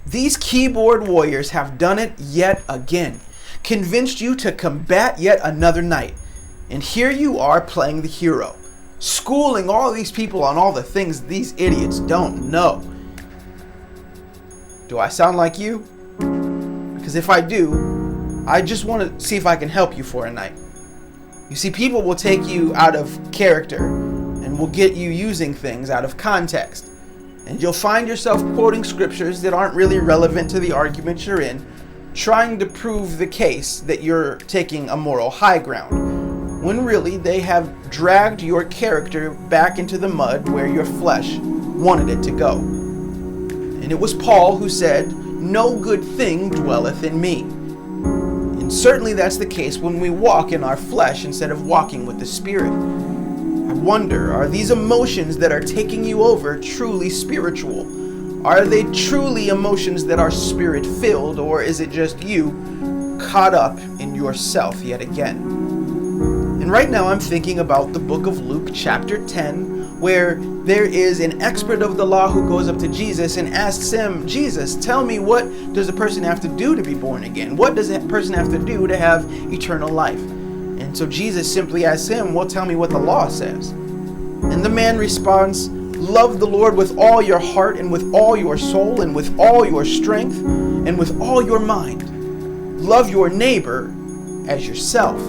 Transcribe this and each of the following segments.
These keyboard warriors have done it yet again, convinced you to combat yet another night. And here you are playing the hero, schooling all these people on all the things these idiots don't know. Do I sound like you? Because if I do, I just want to see if I can help you for a night. You see, people will take you out of character and will get you using things out of context. And you'll find yourself quoting scriptures that aren't really relevant to the argument you're in, trying to prove the case that you're taking a moral high ground, when really they have dragged your character back into the mud where your flesh wanted it to go. And it was Paul who said, "No good thing dwelleth in me." And certainly that's the case when we walk in our flesh instead of walking with the Spirit. I wonder, are these emotions that are taking you over truly spiritual? Are they truly emotions that are Spirit-filled, or is it just you caught up in yourself yet again? And right now I'm thinking about the book of Luke chapter 10, where there is an expert of the law who goes up to Jesus and asks him, "Jesus, tell me, what does a person have to do to be born again? What does a person have to do to have eternal life?" And so Jesus simply asks him, "Well, tell me what the law says." And the man responds, "Love the Lord with all your heart and with all your soul and with all your strength and with all your mind. Love your neighbor as yourself."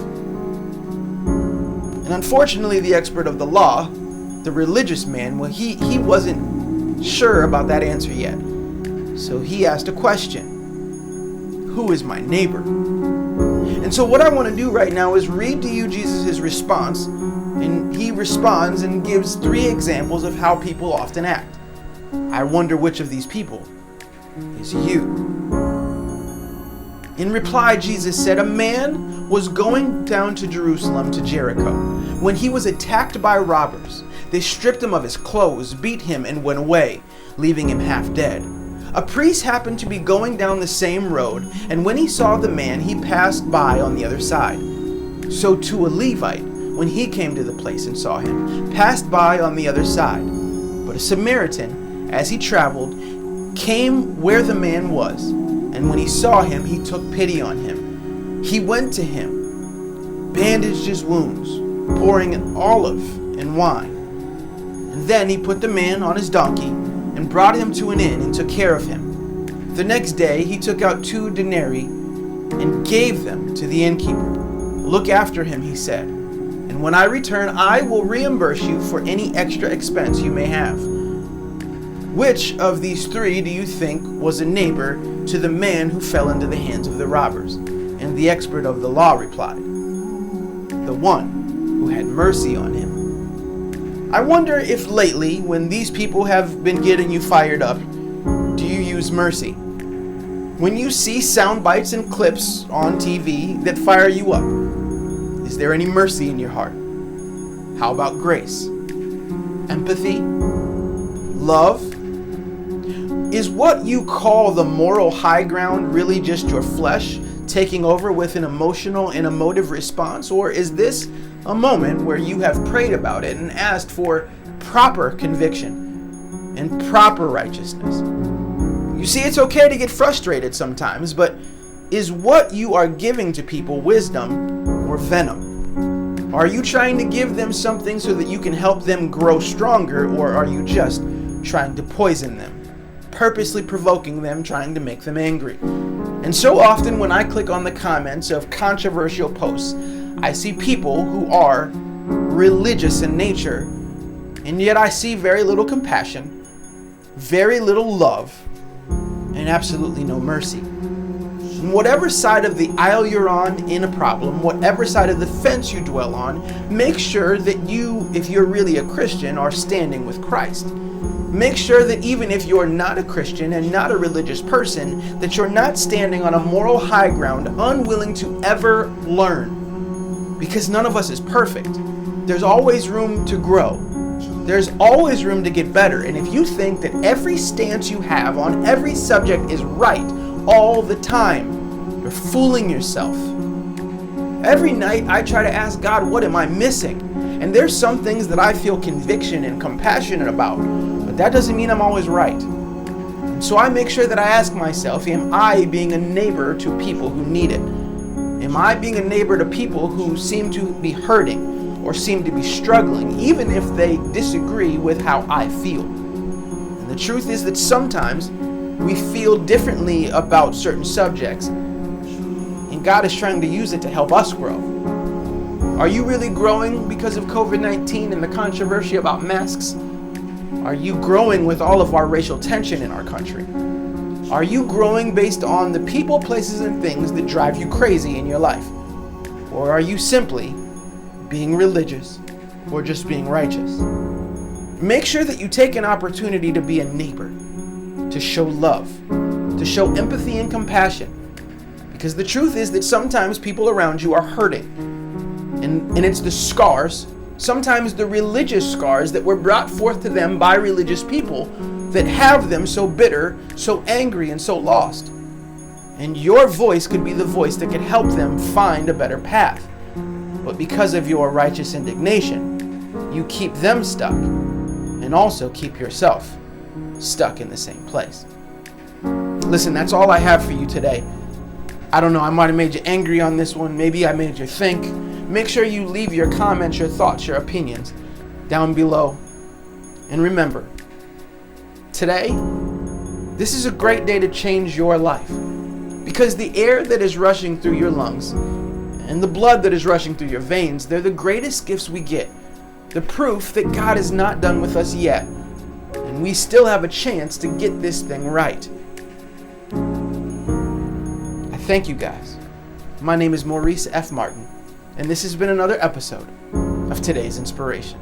And unfortunately, the expert of the law, the religious man, well, he wasn't sure about that answer yet. So he asked a question: who is my neighbor? And so what I want to do right now is read to you Jesus' response. And he responds and gives 3 examples of how people often act. I wonder which of these people is you. In reply, Jesus said, "A man was going down to Jerusalem to Jericho when he was attacked by robbers. They stripped him of his clothes, beat him, and went away, leaving him half dead. A priest happened to be going down the same road, and when he saw the man, he passed by on the other side. So too a Levite, when he came to the place and saw him, passed by on the other side. But a Samaritan, as he traveled, came where the man was, and when he saw him, he took pity on him. He went to him, bandaged his wounds, pouring an olive and wine. And then he put the man on his donkey and brought him to an inn and took care of him. The next day he took out 2 denarii and gave them to the innkeeper. 'Look after him,' he said, 'and when I return, I will reimburse you for any extra expense you may have.' Which of these 3 do you think was a neighbor to the man who fell into the hands of the robbers?" And the expert of the law replied, "The one who had mercy on him." I wonder if lately, when these people have been getting you fired up, do you use mercy? When you see sound bites and clips on TV that fire you up, is there any mercy in your heart? How about grace? Empathy? Love? Is what you call the moral high ground really just your flesh taking over with an emotional and emotive response? Or is this a moment where you have prayed about it and asked for proper conviction and proper righteousness? You see, it's okay to get frustrated sometimes, but is what you are giving to people wisdom or venom? Are you trying to give them something so that you can help them grow stronger, or are you just trying to poison them, purposely provoking them, trying to make them angry? And so often when I click on the comments of controversial posts, I see people who are religious in nature, and yet I see very little compassion, very little love, and absolutely no mercy. And whatever side of the aisle you're on in a problem, whatever side of the fence you dwell on, make sure that you, if you're really a Christian, are standing with Christ. Make sure that even if you're not a Christian and not a religious person, that you're not standing on a moral high ground, unwilling to ever learn. Because none of us is perfect. There's always room to grow. There's always room to get better. And if you think that every stance you have on every subject is right all the time, you're fooling yourself. Every night I try to ask God, what am I missing? And there's some things that I feel conviction and compassionate about, but that doesn't mean I'm always right. So I make sure that I ask myself, am I being a neighbor to people who need it? Am I being a neighbor to people who seem to be hurting or seem to be struggling, even if they disagree with how I feel? And the truth is that sometimes we feel differently about certain subjects, and God is trying to use it to help us grow. Are you really growing because of COVID-19 and the controversy about masks? Are you growing with all of our racial tension in our country? Are you growing based on the people, places, and things that drive you crazy in your life? Or are you simply being religious or just being righteous? Make sure that you take an opportunity to be a neighbor, to show love, to show empathy and compassion. Because the truth is that sometimes people around you are hurting. And it's the scars, sometimes the religious scars that were brought forth to them by religious people that have them so bitter, so angry, and so lost. And your voice could be the voice that could help them find a better path. But because of your righteous indignation, you keep them stuck and also keep yourself stuck in the same place. Listen, that's all I have for you today. I don't know, I might have made you angry on this one. Maybe I made you think. Make sure you leave your comments, your thoughts, your opinions down below. And remember, today, this is a great day to change your life. Because the air that is rushing through your lungs and the blood that is rushing through your veins, they're the greatest gifts we get. The proof that God is not done with us yet. And we still have a chance to get this thing right. I thank you guys. My name is Maurice F. Martin, and this has been another episode of today's Inspiration.